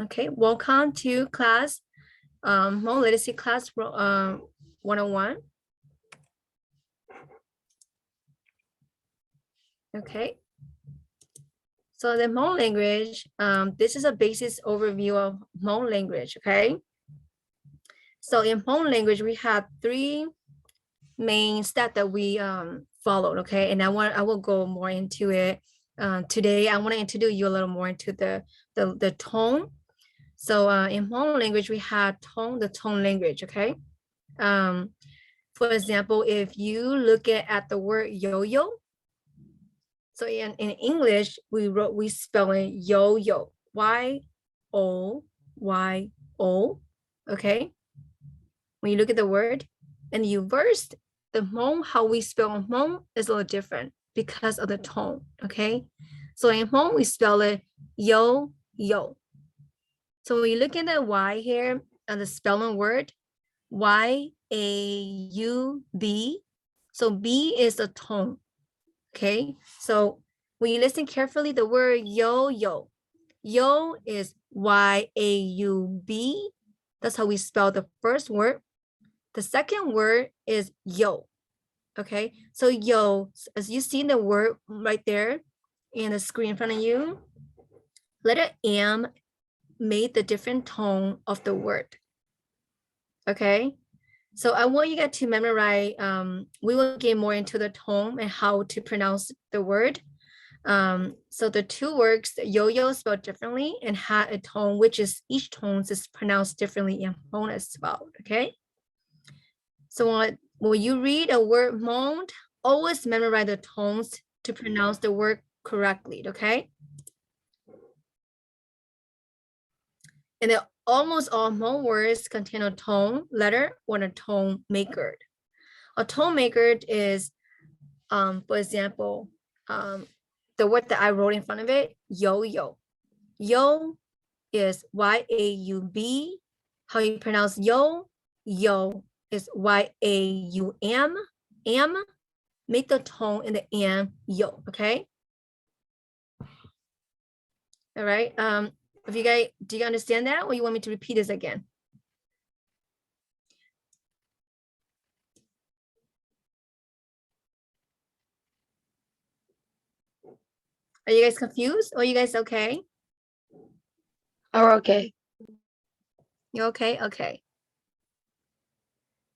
Okay, welcome to class, Hmong literacy class 101. Okay, so the Hmong language, this is a basis overview of Hmong language, okay? So in Hmong language, we have three main steps that we followed, okay? And I will go more into it. Today, I want to introduce you a little more into the tone. So in Hmong language, we have the tone language, okay? For example, if you look at the word yo-yo, so in English, we spell it yo-yo, Y-O-Y-O, okay? When you look at the word and you verse the Hmong, how we spell Hmong is a little different because of the tone, okay? So in Hmong, we spell it yo-yo. So when you look at the Y here on the spelling word, Y-A-U-B. So B is a tone, okay? So when you listen carefully, the word yo-yo, yo is Y-A-U-B. That's how we spell the first word. The second word is yo, okay? So yo, as you see the word right there in the screen in front of you, letter M made the different tone of the word, okay? So I want you guys to memorize, we will get more into the tone and how to pronounce the word. So the two words, yo-yo spelled differently and had a tone, which is each tone is pronounced differently in Hmong as well, okay? So when you read a word Hmong, always memorize the tones to pronounce the word correctly, okay? And almost all Hmong words contain a tone letter or a tone maker. A tone maker is, for example, the word that I wrote in front of it, yo-yo. Yo is Y-A-U-B. How you pronounce yo? Yo is Y-A-U-M. M, make the tone in the M, yo, okay? All right. If you guys, do you understand that, or you want me to repeat this again? Are you guys confused, or are you guys okay? Oh, okay. You okay? Okay.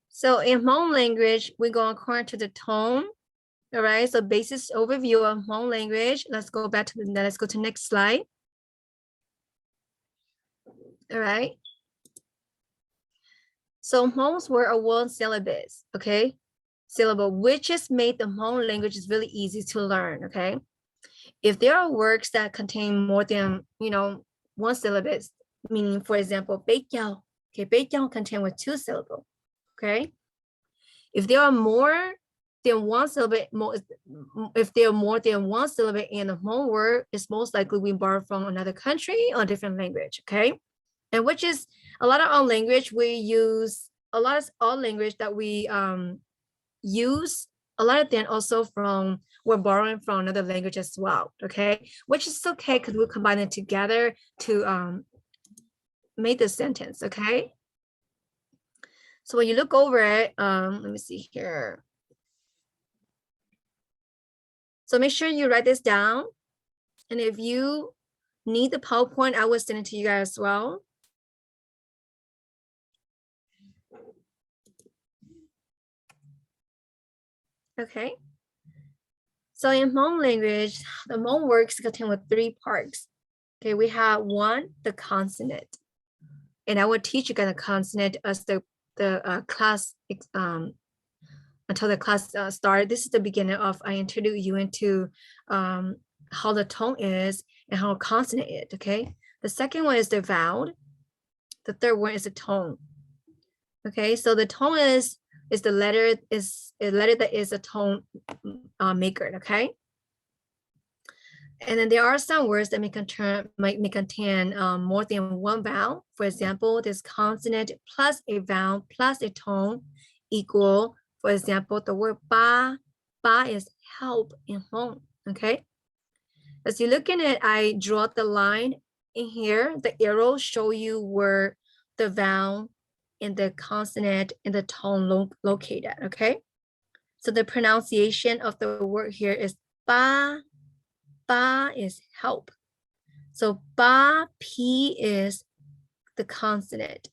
So in Hmong language, we go according to the tone. All right. So basis overview of Hmong language. Let's go back to let's go to next slide. All right. So Hmong's word are one syllables. Okay. Syllable, which is made the Hmong language is really easy to learn. Okay. If there are words that contain more than, one syllable, meaning, for example, beijiao, okay, beijiao contain with two syllables, okay? If there are more than one syllable, if there are more than one syllable in a Hmong word, it's most likely we borrow from another country or a different language, okay? And which is a lot of our language we use, a lot of our language that we use, a lot of them also we're borrowing from another language as well, okay? Which is okay because we'll combine it together to make the sentence, okay? So when you look over it, let me see here. So make sure you write this down. And if you need the PowerPoint, I will send it to you guys as well. Okay. So in Hmong language, the Hmong words contain with three parts. Okay, we have one, the consonant. And I will teach you guys the consonant as the class until the class started. This is the beginning of I introduce you into how the tone is and how a consonant is, okay? The second one is the vowel. The third one is the tone. Okay, so the tone is the letter, is a letter that is a tone maker, okay? And then there are some words that may contain more than one vowel. For example, this consonant plus a vowel plus a tone equal, for example, the word ba. Ba is help in Hmong, okay? As you look in it, I draw the line in here, the arrows show you where the vowel and the consonant and the tone located, okay? So the pronunciation of the word here is ba. Ba is help. So ba, P is the consonant.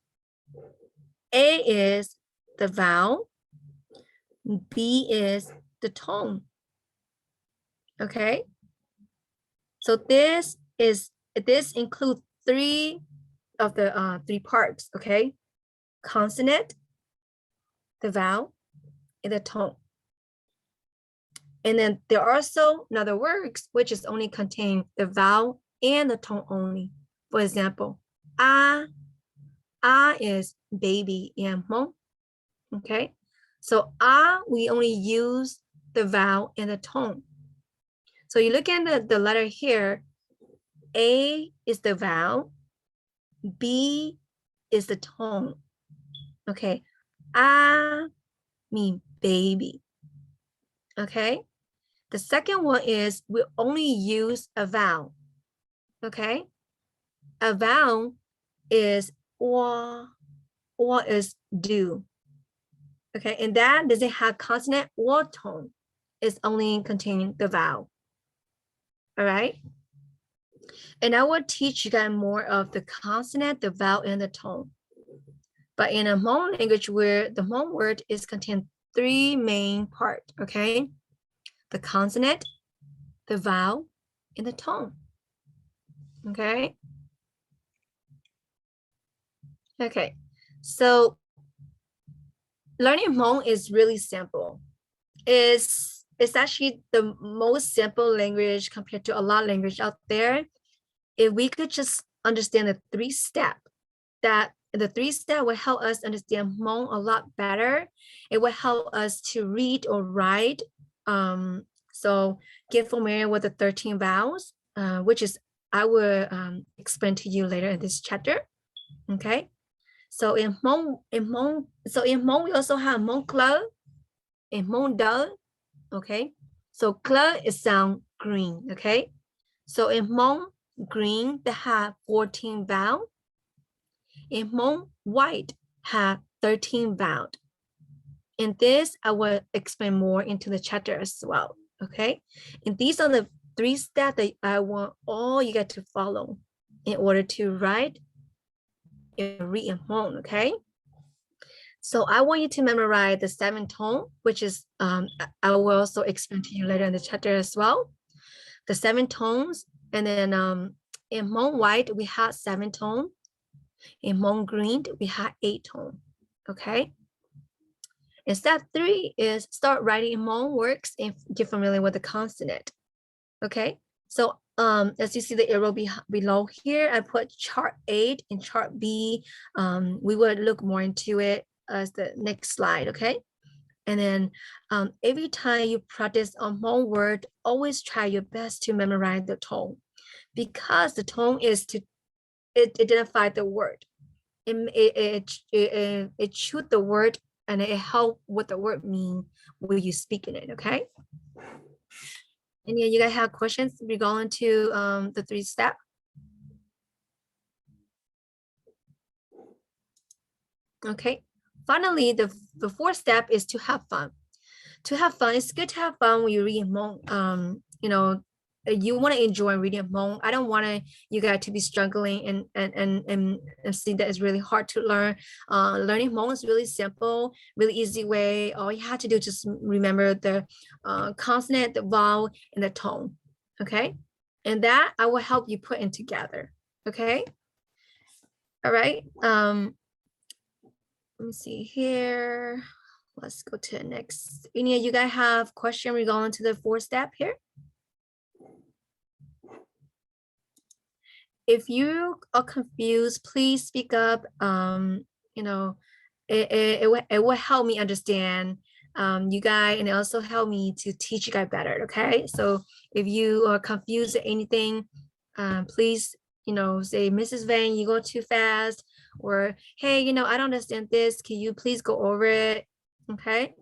A is the vowel. B is the tone. Okay? So this includes three of the three parts, okay? Consonant, the vowel, and the tone. And then there are also another words which is only contain the vowel and the tone only. For example, ah is baby in Hmong. Okay, so we only use the vowel and the tone. So you look at the letter here, A is the vowel, B is the tone. Okay, mean baby. Okay, the second one is we only use a vowel. Okay, a vowel is or is do. Okay, and that doesn't have consonant or tone. It's only containing the vowel. All right. And I will teach you guys more of the consonant, the vowel, and the tone. But in a Hmong language where the Hmong word is contained three main parts, okay? The consonant, the vowel, and the tone. Okay. Okay. So learning Hmong is really simple. It's actually the most simple language compared to a lot of language out there. If we could just understand the three steps, that the three steps will help us understand Hmong a lot better. It will help us to read or write. So get familiar with the 13 vowels, which is I will explain to you later in this chapter. Okay. So in Hmong, we also have Hmong Klo and Hmong Do. Okay. So Klo is sound green. Okay. So in Hmong green, they have 14 vowels. In Hmong white have 13 vowels. And this I will explain more into the chapter as well. Okay. And these are the three steps that I want all you get to follow in order to write and read in Hmong. Okay. So I want you to memorize the 7 tone, which is I will also explain to you later in the chapter as well. The 7 tones, and then in Hmong white we have 7 tones. In Hmong green we have 8 tones. Okay. And step 3 is start writing Hmong words and get familiar with the consonant. Okay. So as you see the arrow below here, I put chart 8 and chart B. We would look more into it as the next slide. Okay. And then every time you practice a Hmong word, always try your best to memorize the tone, because the tone is to identify the word. It shoot the word and it help what the word mean when you speak in it. Okay. And yeah, you guys have questions regarding to the 3 steps? Okay. Finally, the 4th step is to have fun. To have fun, it's good to have fun when you read Hmong. You know, you want to enjoy reading Hmong. I don't want you guys to be struggling and see that it's really hard to learn. Learning Hmong is really simple, really easy way. All you have to do is just remember the consonant, the vowel, and the tone. Okay, and that I will help you put in together. Okay. All right. Let me see here. Let's go to the next. Any of you guys have question regarding to the 4th step here? If you are confused, please speak up. You know, it will help me understand you guys, and also help me to teach you guys better. Okay, so if you are confused or anything, please, say, Mrs. Vane, you go too fast, or hey, I don't understand this. Can you please go over it? Okay.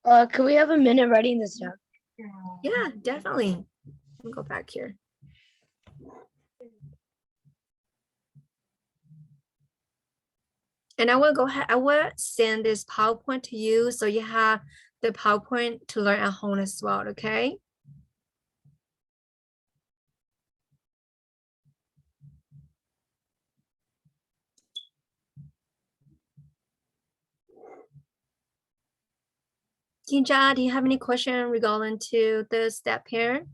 Could we have a minute writing this down? Yeah, definitely. Let me go back here. And I will go ahead, I will send this PowerPoint to you so you have the PowerPoint to learn at home as well, okay? Qeej, do you have any question regarding to the step here?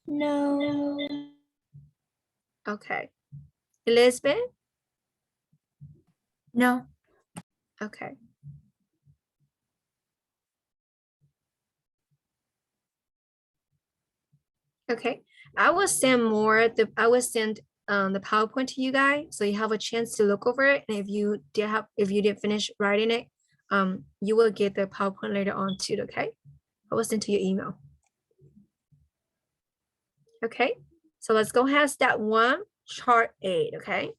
No. Okay. Elizabeth? No. Okay. Okay. I will send the PowerPoint to you guys so you have a chance to look over it. And if you didn't finish writing it, you will get the PowerPoint later on too, okay? I will send to your email. Okay, so let's go ahead, step 1, chart 8, okay?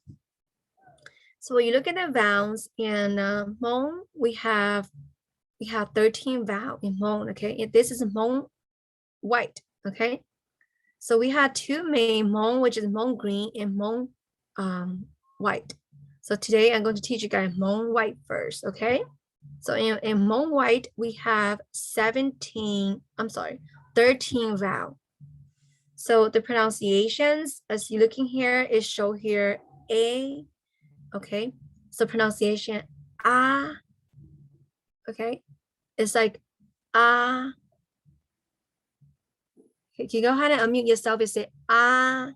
So when you look at the vowels in Hmong, we have 13 vowels in Hmong, okay? And this is Hmong white, okay? So we have two main Hmong, which is Hmong green and Hmong white. So today I'm going to teach you guys Hmong white first, okay? So in Hmong white, we have 13 vowels. So the pronunciations, as you looking here, is show here A, okay? So pronunciation ah, okay? It's like ah. Okay, can you go ahead and unmute yourself and say ah?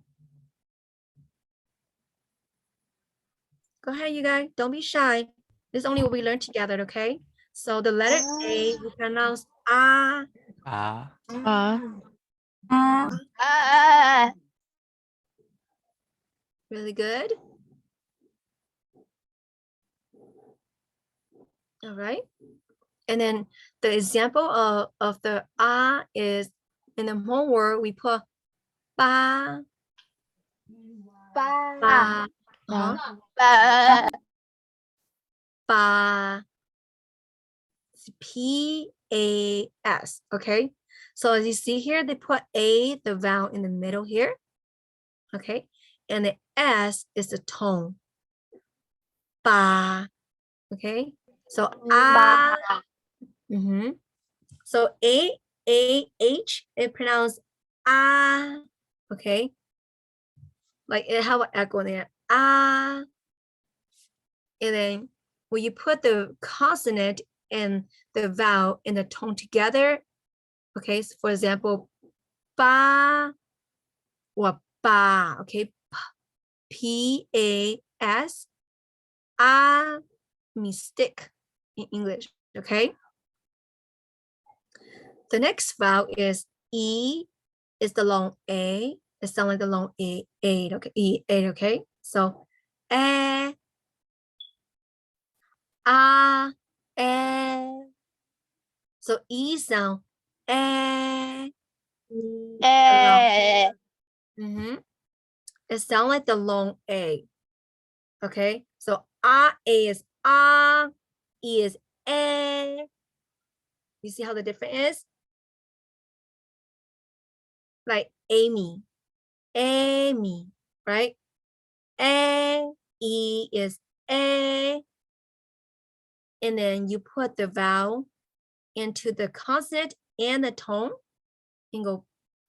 Go ahead, you guys, don't be shy. This is only what we learn together, okay? So the letter A, we pronounce ah. Really good. All right. And then the example of the ah is in the Hmong word, we put ba, ba, ba, P-A-S, okay? So as you see here, they put A, the vowel in the middle here, okay? And the S is the tone, ba, okay? So ah, so A-H, it pronounced ah, okay? Like it have an echo in there, ah. And then when you put the consonant and the vowel and the tone together, okay, so for example, ba or ba, okay, P-A-S, means stick in English, okay? The next vowel is E, is the long A. It sounds like the long A, okay, E, okay? So, eh, ah, eh. So E sound, eh. It sounds like the long A. Okay, so A is ah, E is eh. You see how the difference is? Like Amy, right? E is a, and then you put the vowel into the consonant and the tone and go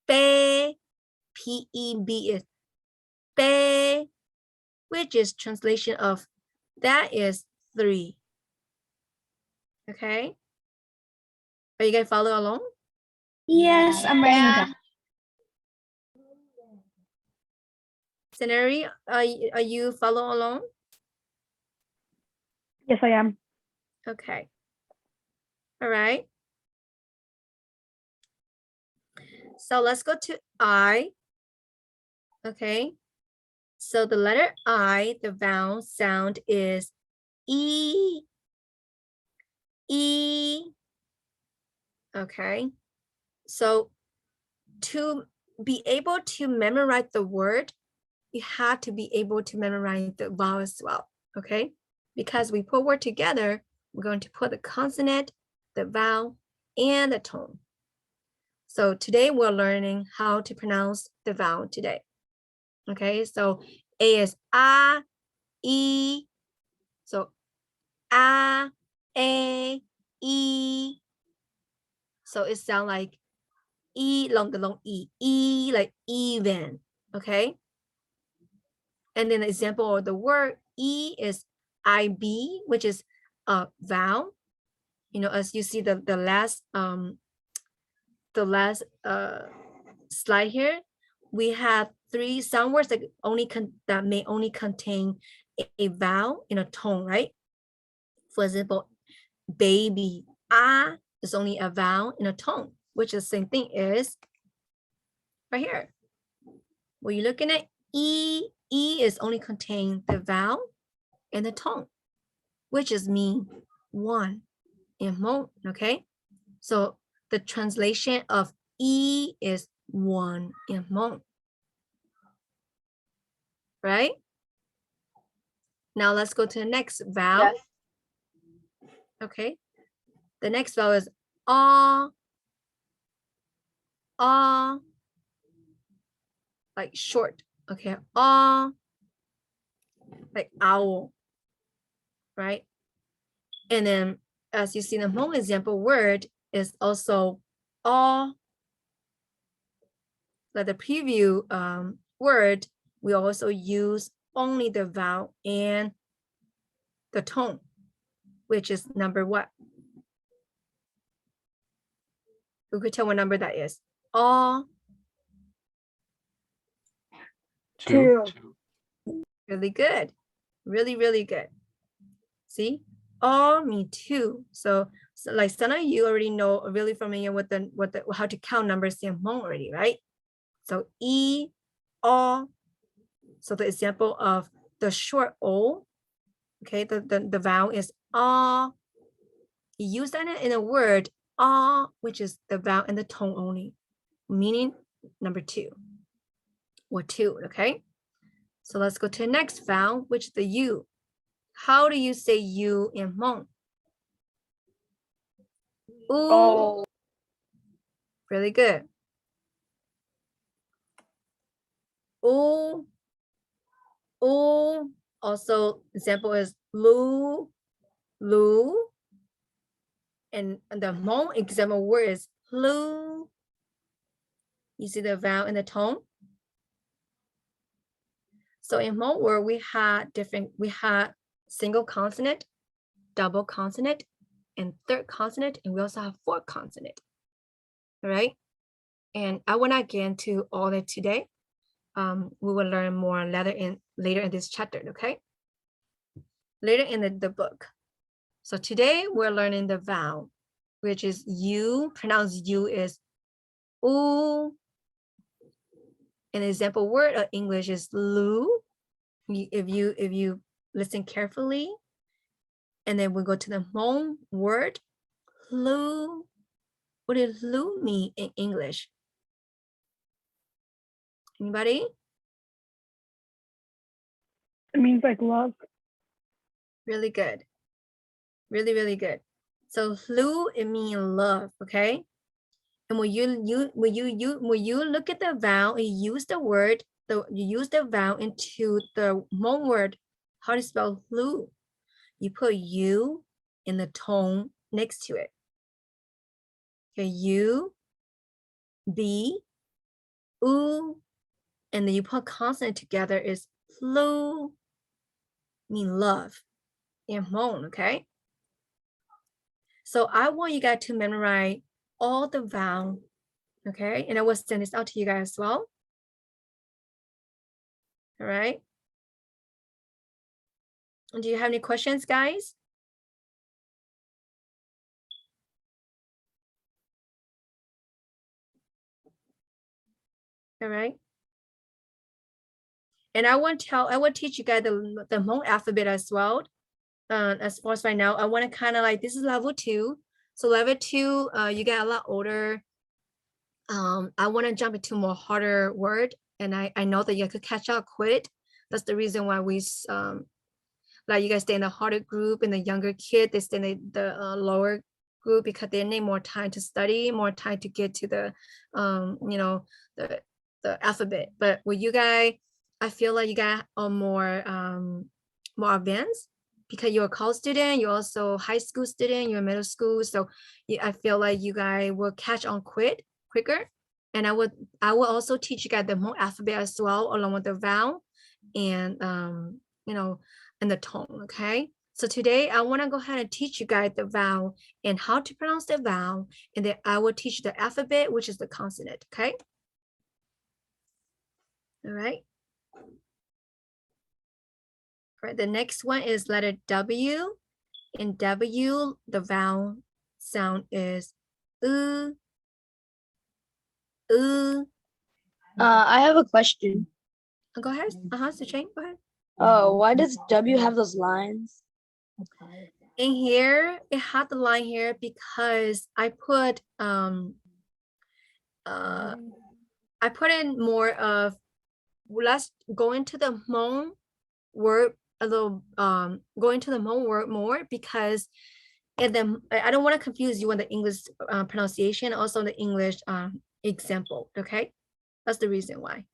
be, P-E-B is be, which is translation of that is 3. Okay, are you guys follow along? Yes, I'm writing it down. Scenario, are you follow along? Yes, I am. Okay. All right. So let's go to I. Okay. So the letter I, the vowel sound is E. E. Okay. So to be able to memorize the word, you have to be able to memorize the vowel as well. Okay. Because we put word together, we're going to put the consonant, the vowel, and the tone. So today we're learning how to pronounce the vowel today. Okay, so A is A, E. So A, E. So it sounds like E, long E, like even. Okay. And then the example of the word E is IB, which is a vowel. You know, as you see the last slide here, we have 3 sound words that may only contain a vowel in a tone, right? For example, baby, ah is only a vowel in a tone, which is the same thing is right here. When you're looking at E is only contain the vowel and the tone, which is mean one in Hmong, okay? So the translation of E is one in Hmong, right? Now let's go to the next vowel. Yes. Okay. The next vowel is ah, like short. Okay. Ah, like owl, right? And then as you see the Hmong example word is also ah, like the preview word, we also use only the vowel and the tone, which is number what? Who could tell what number that is? Ah, Two. really good. Really, really good. See? Oh, me too. So like some of you already know, are really familiar with how to count numbers in Hmong already, right? So E, O. So the example of the short O, okay, the vowel is ah. You use that in a word, ah, which is the vowel and the tone only, meaning number 2 or 2, okay? So let's go to the next vowel, which is the U. How do you say U in Hmong? Ooh, Oh. really good. Ooh, ooh. Also, example is lu, lu. And the Hmong example word is lu. You see the vowel and the tone? So in Hmong word, we had single consonant, double consonant, and third consonant, and we also have fourth consonant. All right. And I will not get into all that today. We will learn more later in this chapter, okay? Later in the book. So today we're learning the vowel, which is U. Pronounced U is oo. An example word of English is lu. If you listen carefully, and then we go to the Hmong word, lu. What does lu mean in English? Anybody? It means like love. Really good. Really, really good. So lu, it means love, okay? And when you look at the vowel, you use the word, you use the vowel into the Hmong word. How to spell lu? You put U in the tone next to it. Okay, U, B, U, and then you put consonant together is lu, mean love in Hmong, okay? So I want you guys to memorize all the vowel, okay? And I will send this out to you guys as well. All right. Do you have any questions, guys? All right. And I will teach you guys the Hmong alphabet as well. As far as right now, I want to kind of like, this is level 2. So level 2, you get a lot older. I want to jump into more harder word, and I know that you could catch up quick. That's the reason why we like you guys stay in the harder group, and the younger kid they stay in the lower group because they need more time to study, more time to get to the, you know, the alphabet. But with you guys, I feel like you guys are more advanced because you're a college student, you're also high school student, you're middle school. So I feel like you guys will catch on quicker. And I will also teach you guys the Hmong alphabet as well, along with the vowel and you know, and the tone. Okay. So today I want to go ahead and teach you guys the vowel and how to pronounce the vowel. And then I will teach you the alphabet, which is the consonant. Okay. All right. All right. The next one is letter W. In W, the vowel sound is I I have a question. Go ahead. So Jane, go ahead. Why does W have those lines? In here, it had the line here because I put in more of, let's go into the Hmong word a little, go into the Hmong word more because and then I don't want to confuse you on the English pronunciation, also the English example. Okay, that's the reason why.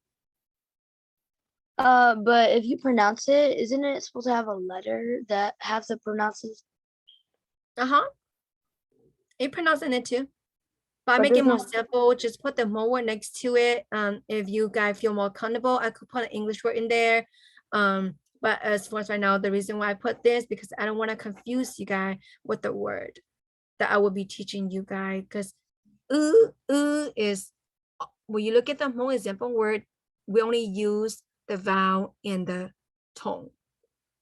But if you pronounce it, isn't it supposed to have a letter that has the pronounces? It pronouncing it too. But I But make it more doesn't- simple. Just put the Hmong word next to it. If you guys feel more comfortable, I could put an English word in there. But as far as right now, the reason why I put this because I don't want to confuse you guys with the word that I will be teaching you guys. Because is when you look at the Hmong example word, we only use the vowel and the tone.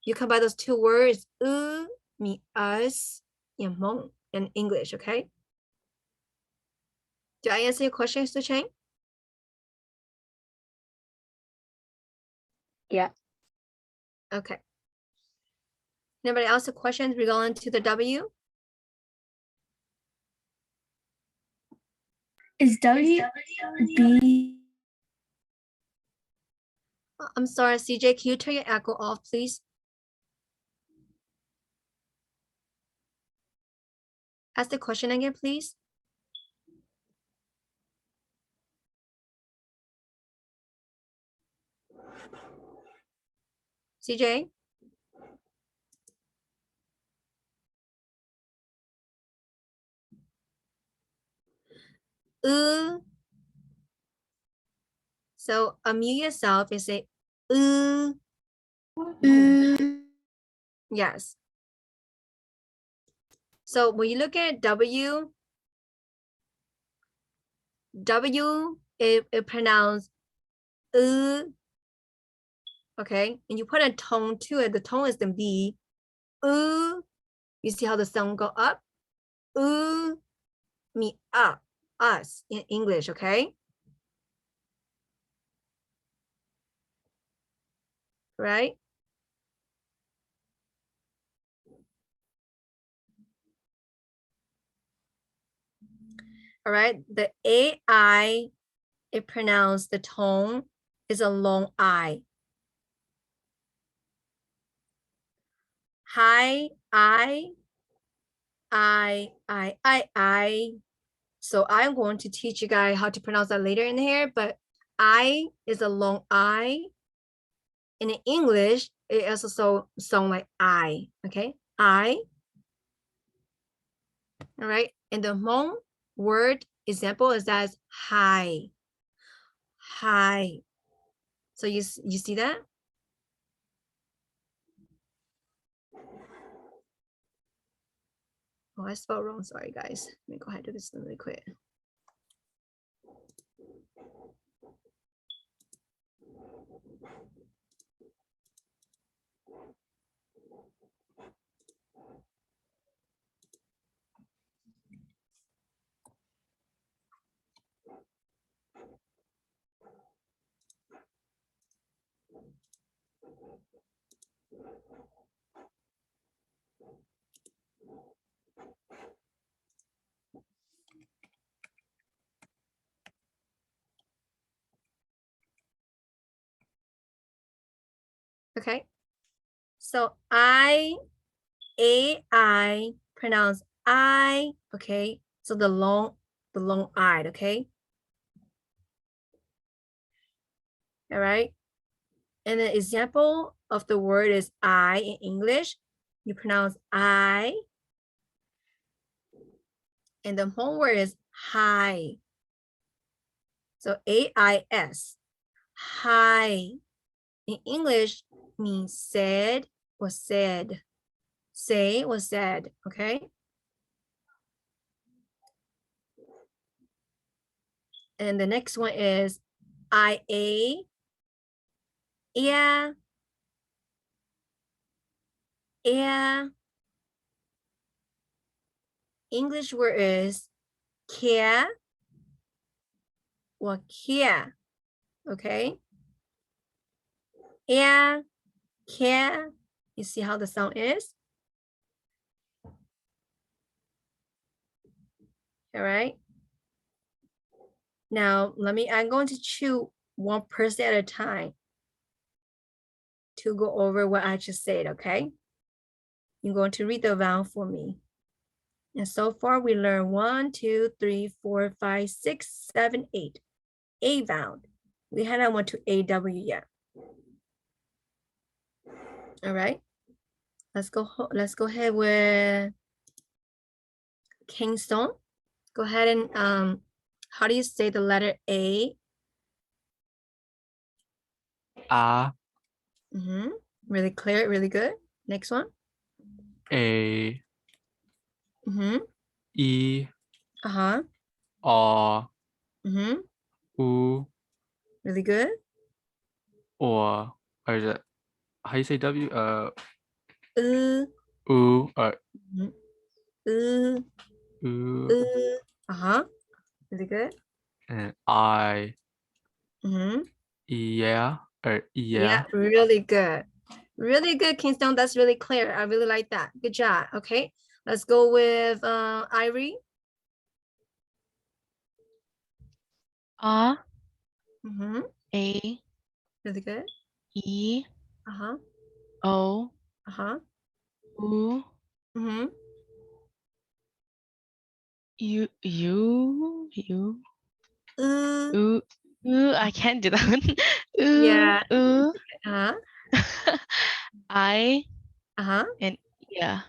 You combine those two words, me, us, and Hmong in English, okay? Did I answer your question, Su Cheng? Yeah. Okay. Anybody else have questions regarding to the W? Is W B? I'm sorry, CJ, can you turn your echo off, please? Ask the question again, please. CJ? So unmute yourself and say, yes. So when you look at W, it pronounced okay, and you put a tone to it. The tone is the B. You see how the sound go up? Me up, us in English, okay? Right? All right, the AI, it pronounced the tone is a long I. Hi, I. So I'm going to teach you guys how to pronounce that later in here, but I is a long I. In English, it also sound like I, okay? I. All right, and the Hmong word example is as hi. Hi. So you see that? Oh, I spelled wrong. Sorry, guys. Let me go ahead and do this really quick. Okay. So AI pronounce I, okay? So the long I, okay? All right. And an example of the word is I in English. You pronounce I. And the Hmong word is hi. So AIS, hi. In English means said or said. Say or said, okay? And the next one is IA. Yeah. Yeah. English word is care or care, okay? Yeah, care. You see how the sound is? All right. Now, I'm going to choose one person at a time to go over what I just said, okay? You're going to read the vowel for me. And so far we learned 1, 2, 3, 4, 5, 6, 7, 8. A vowel. We haven't went to AW yet. All right. Let's go ahead with Kingston. Go ahead and how do you say the letter A? Really clear, really good. Next one. A Mm-hmm. E Uh-huh. O Mm-hmm. U Really good. or is it how you say W? Uh, U mhm. Uh, U uh-huh. Really good. and I Mm-hmm. yeah Yeah, yeah. really good. Really good, Kingston. That's really clear. I really like that. Good job. Okay. Let's go with Irie. R Mm-hmm. A Really good. E Uh-huh. O Uh-huh. U Mm-hmm. U U U Uh, U U. I can't do that one. yeah. U Uh-huh. I Uh-huh. and yeah.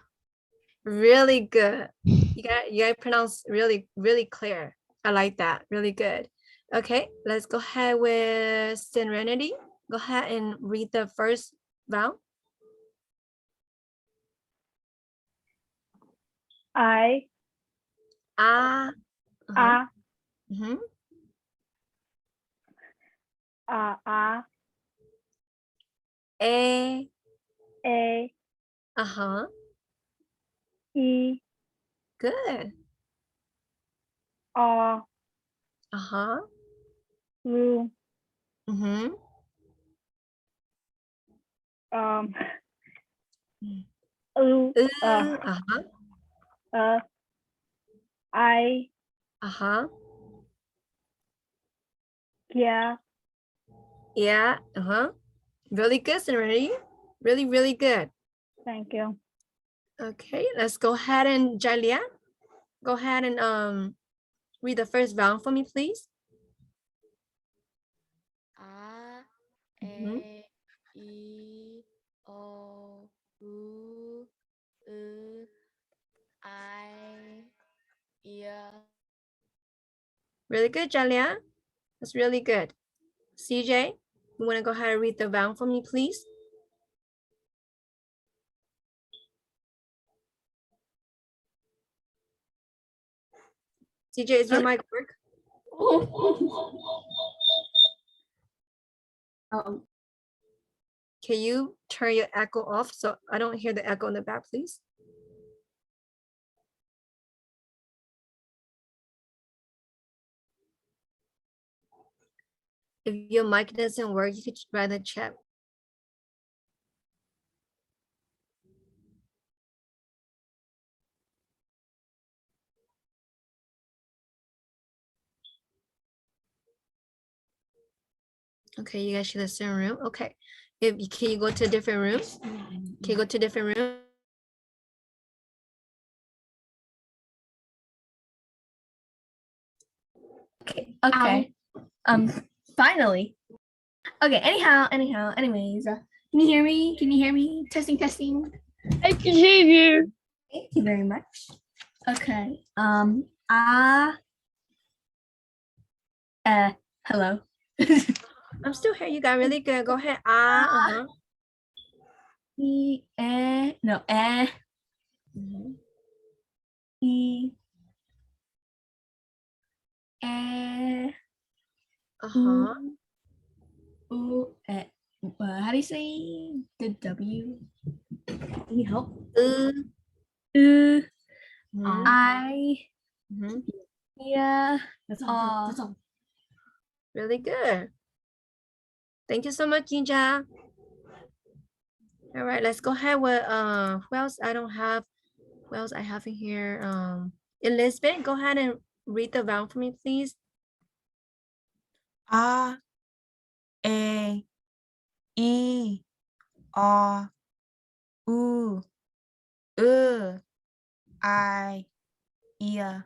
Really good. You got to pronounce really, really clear. I like that. Really good. Okay, let's go ahead with Serenity. Go ahead and read the first vowel. I, Ah. Uh-huh. A, Mm-hmm. A, A. A, Uh-huh. E, Good. O, Uh-huh. U, Mm-hmm. um, U, Uh-huh. I, Uh-huh. yeah, Yeah. Uh-huh. Really good, Serenity. Really, really good. thank you. Okay, let's go ahead and Jalia. Go ahead and read the first vowel for me, please. A Mhm. E O U I yeah. Really good, Jalia. That's really good. CJ, you want to go ahead and read the vowel for me, please? CJ, is your mic work? Can you turn your echo off so I don't hear the echo in the back, please? If your mic doesn't work, you could write a chat. Okay, you guys share the same room. Okay. Can you go to a different room? Can you go to a different room? Okay. Finally. Okay, anyways. Can you hear me? Can you hear me? Testing, testing. I can hear you. Thank you very much. Okay. Hello. I'm still here. You got really good. Go ahead. No, E, how do you say the W? Can you help? I, yeah. That's all. That's all. Really good. Thank you so much, Jinja. All right, let's go ahead with who else I don't have. Who else I have in here? Elizabeth, go ahead and read the vowel for me, please. A, E, I, O, U, I, I.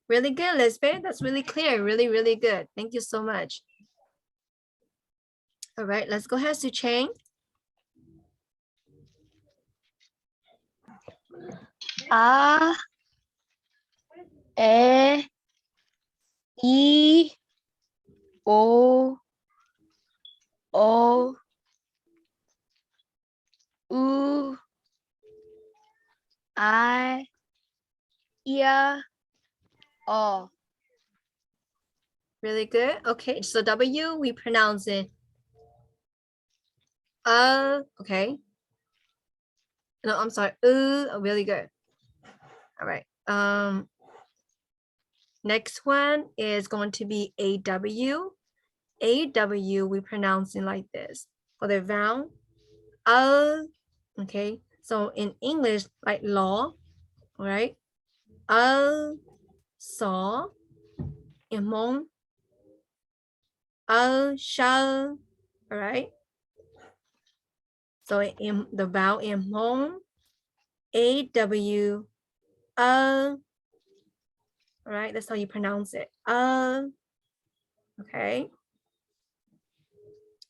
Really good, Elizabeth. That's really clear. Really, really good. Thank you so much. All right, let's go ahead to Chang. A, E, I, O, U, I, O. Really good. Okay, so W, we pronounce it okay. No, I'm sorry. Really good. All right. Next one is going to be AW. AW, we pronounce it like this. For the vowel, okay. So in English, like law, all right. Saw, in Hmong, shall, all right. So in the vowel in Hmong, AW, all right, that's how you pronounce it. Okay.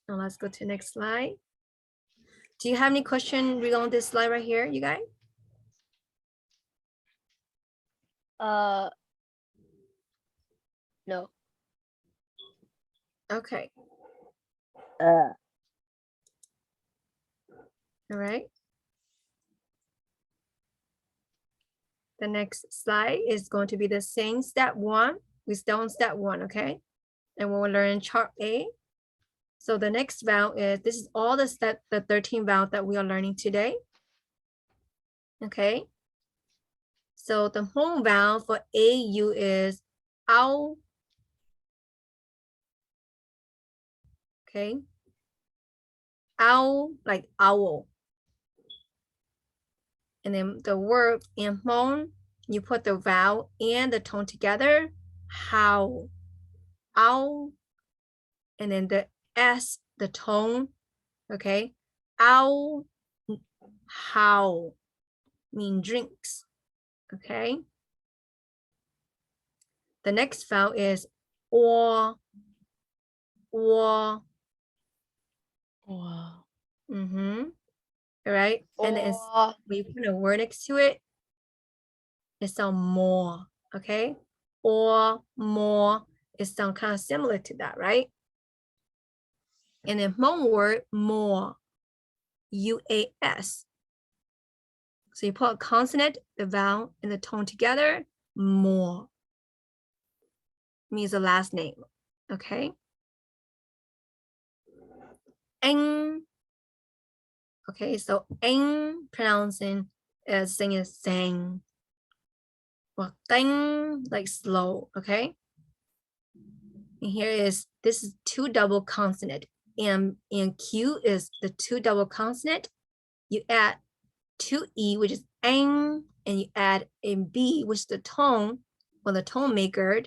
Now let's go to the next slide. Do you have any question regarding this slide right here, you guys? No. Okay. All right. The next slide is going to be the same step one. We still on step one, okay? And we'll learn chart A. So the next vowel is, this is all the 13 vowels that we are learning today. Okay. So the home vowel for AU is ow. Okay. Owl, like owl. And then the word in Hmong, you put the vowel and the tone together, how, owl, and then the S, the tone, okay, owl, how, mean drinks, okay. The next vowel is or. Wow. All right, and then we put a word next to it, it sounds more, okay, or more, it sounds kind of similar to that, right? And then Hmong word more, UAS. So you put a consonant, the vowel, and the tone together, more. Means the last name, okay? Eng. Okay, so eng pronouncing as singing sang. Well, ding, like slow, okay? And here is, this is two double consonant. And Q is the two double consonant. You add 2E, which is ang, and you add a B, which is the tone, or the tone maker.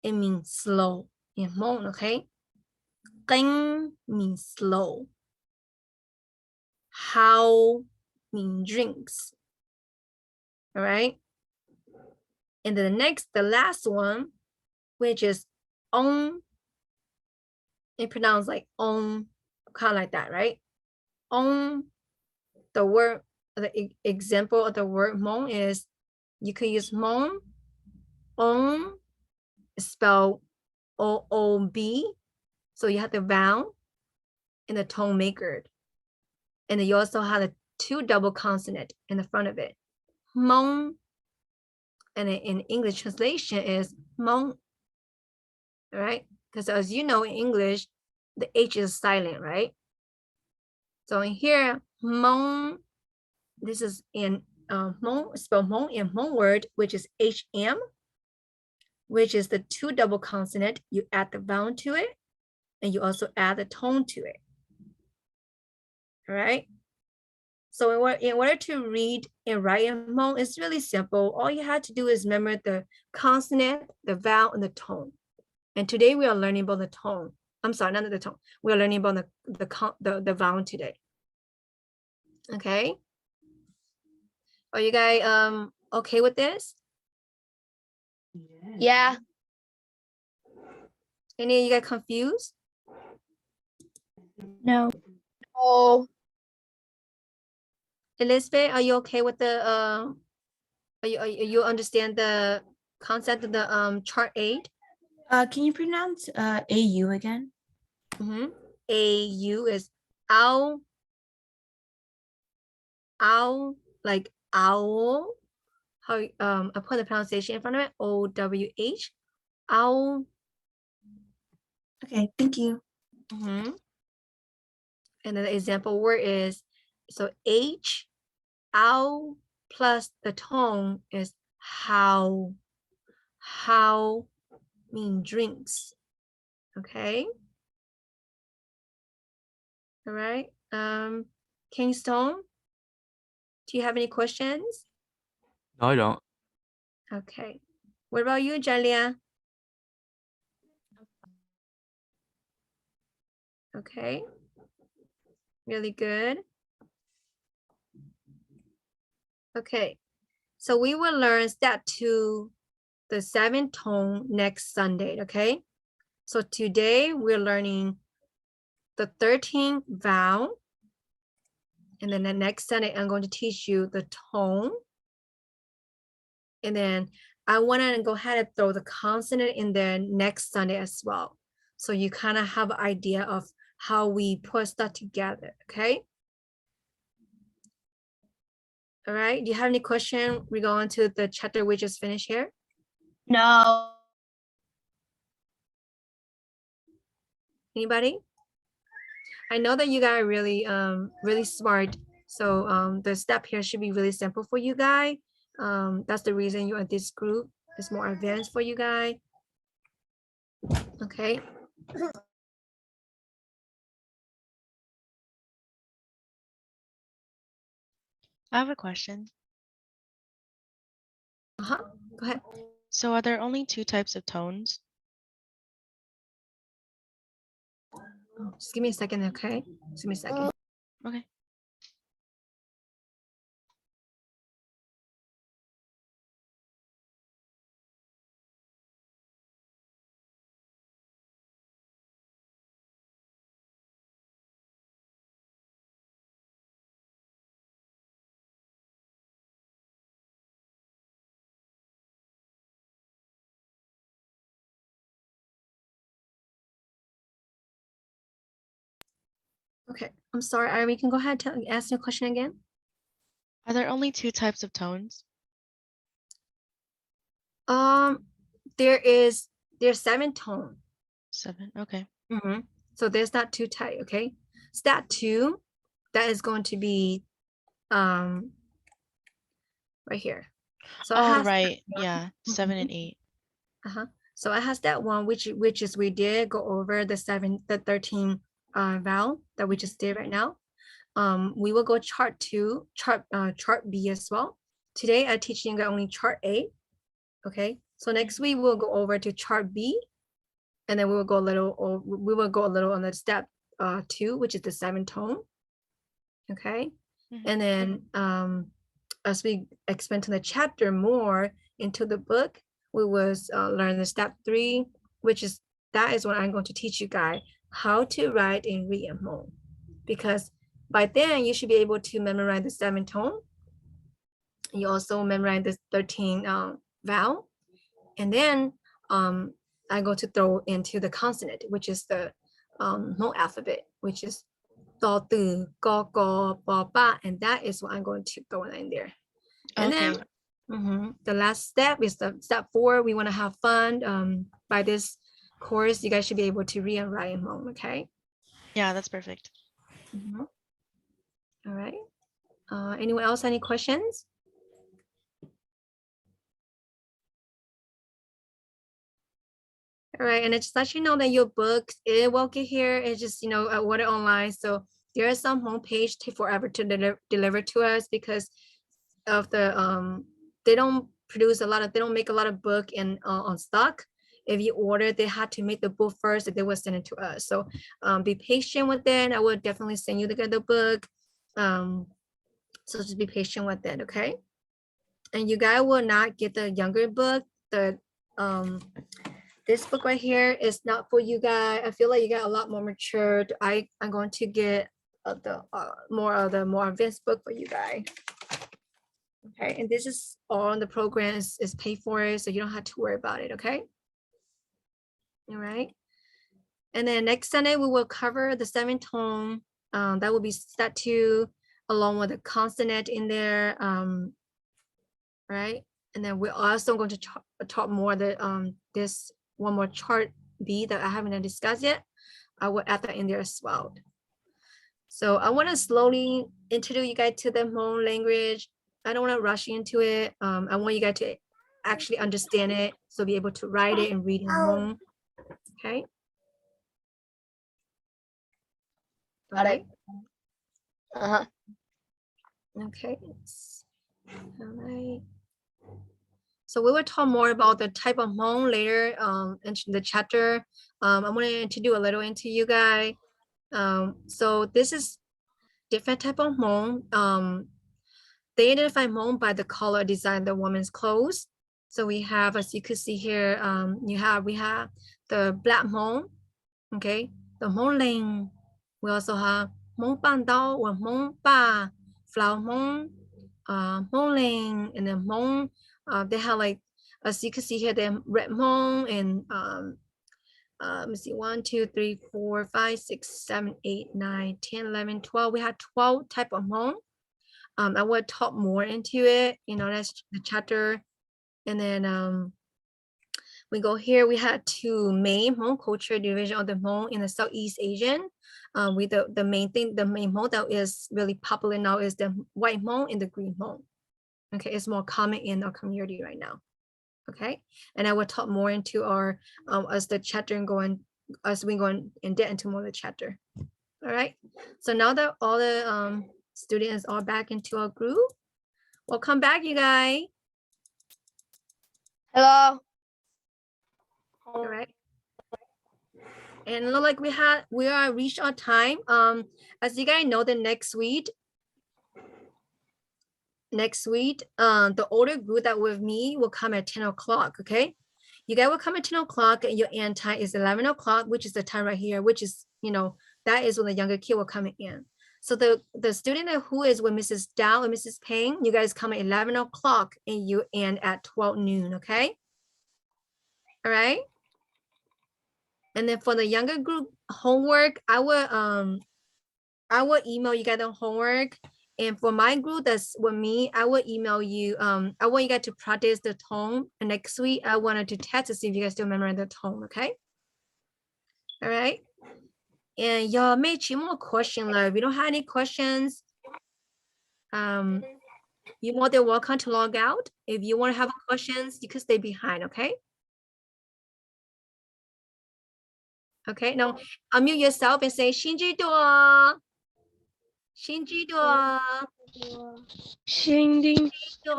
It means slow in Hmong, okay? Ding means slow. How means drinks. All right. And then the last one, which is on. It pronounced like on, kind of like that, right? On. The word, the example of the word Hmong is, you could use Hmong, on, spelled O-O-B. So you have the vowel and the tone maker. And then you also have the 2 double consonant in the front of it. Hmong. And in English translation is Hmong. All right? Because as you know, in English, the H is silent, right? So in here, Hmong, this is in Hmong, spell Hmong in Hmong word, which is HM, which is the 2 double consonant. You add the vowel to it, and you also add the tone to it. All right. So in order to read and write in Hmong, it's really simple. All you have to do is remember the consonant, the vowel, and the tone. And today we are learning about the tone. I'm sorry, not the tone. We are learning about the vowel today. Okay. Are you guys okay with this? Yeah. Any of you guys confused? No. Oh, Elizabeth, are you okay with the you understand the concept of the chart 8? Can you pronounce AU again? AU is owl, like owl. How I put the pronunciation in front of it, OWH, owl. Okay, thank you. And then the example word is, so H, owl plus the tone is how. How mean drinks. Okay. All right. Kingstone, do you have any questions? No, I don't. Okay. What about you, Jalia? Okay. Really good. Okay. So we will learn step 2, the 7th tone next Sunday. Okay. So today we're learning the 13th vowel. And then the next Sunday, I'm going to teach you the tone. And then I want to go ahead and throw the consonant in there next Sunday as well. So you kind of have an idea of how we put that together, okay? All right, do you have any question regarding to the chapter we just finished here? no. Anybody? I know that you guys are really, really smart. So the step here should be really simple for you guys. That's the reason you're in this group. It's more advanced for you guys. Okay. I have a question. Go ahead. So are there only 2 types of tones? Just give me a second, okay? Just give me a second. Okay. Okay, I'm sorry, Ira, you can go ahead and ask your question again. Are there only 2 types of tones? There's 7 tone. 7. Okay. So there's not 2 type, okay? Step 2, that is going to be right here. So it Oh, has right. Yeah. 7 and 8. So it has that one, which is we did go over the 13 vowel that we just did right now. We will go chart 2, chart B as well. Today I'm teaching you only chart A. Okay, so next week we'll go over to chart B, and then we will go a little on the step 2, which is the 7 tone. Okay, and then as we expand to the chapter more into the book, we will learn the step 3, which is that is when I'm going to teach you guys how to write and read in Hmong. Because by then you should be able to memorize the 7 tone. You also memorize the 13 vowel. And then I'm going to throw into the consonant, which is the Hmong alphabet, which is to, từ, ko, ko, ba, ba, and that is what I'm going to throw in there. And Okay. then the last step is the step 4. We want to have fun. By this course, you guys should be able to read and write in Hmong, okay? Yeah, that's perfect. All right. Anyone else, any questions? All right, and I just let you know that your books, it will get here. It's just, you know, order online. So there is some homepage take forever to deliver to us because of the they don't produce a lot of, they don't make a lot of book in on stock. If you order, they had to make the book first, and they will send it to us. So be patient with it. I will definitely send you the book. So just be patient with it, okay? And you guys will not get the younger book. The this book right here is not for you guys. I feel like you got a lot more matured. I'm going to get the more advanced book for you guys. Okay, and this is all on the program is paid for it, so you don't have to worry about it. Okay. All right. And then next Sunday we will cover the 7 tone. That will be step 2, along with a consonant in there. Right. And then we're also going to talk more the this one more chart B that I haven't discussed yet. I will add that in there as well. So I want to slowly introduce you guys to the Hmong language. I don't want to rush into it. I want you guys to actually understand it, so be able to write it and read in Hmong. Okay. Got it. Uh-huh. Okay. All right. So we will talk more about the type of Hmong later in the chapter. I'm going to introduce a little into you guys. So this is different type of Hmong. They identify Hmong by the color design the woman's clothes. So we have, as you could see here, we have the black Hmong, okay, the Hmong Ling. We also have Hmong Ban Dao or Hmong Ba, Flower Hmong, Hmong Ling, and then Hmong. They have, like, as you can see here, the red Hmong and let me see, 1, 2, 3, 4, 5, 6, 7, 8, 9, 10, 11, 12. We have 12 type of Hmong. I will talk more into it, you know, that's the chapter. And then we go here, we had 2 main Hmong culture division of the Hmong in the Southeast Asian. With the main thing, the main Hmong that is really popular now is the white Hmong and the green Hmong. Okay, it's more common in our community right now. Okay, and I will talk more into our as the chapter and going as we go in depth into more of the chapter. All right, so now that all the students are back into our group, welcome back, you guys. Hello. All right. And look like we are reached our time. As you guys know, the next week, the older group that with me will come at 10 o'clock. Okay. You guys will come at 10 o'clock and your end time is 11 o'clock, which is the time right here, which is, you know, that is when the younger kid will come in. So the student who is with Mrs. Dow and Mrs. Payne, you guys come at 11 o'clock and you end at 12 noon. Okay. All right. And then for the younger group homework, I will email you guys the homework. And for my group that's with me, I will email you. I want you guys to practice the tone. And next week, I wanted to test to see if you guys still remember the tone, okay? All right. And y'all may choose more questions. If you don't have any questions, you're more than welcome to log out. If you want to have questions, you can stay behind, okay? Okay, now unmute yourself and say Shinji Do. Shinji Do. Shinding. Do.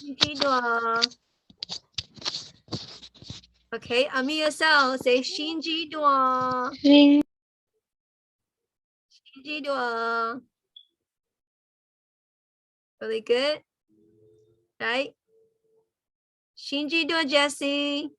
Shinji Do. Okay, unmute yourself. Say Shinji Do. Shinji Do. Really good. Right? Shinji Do, Jesse.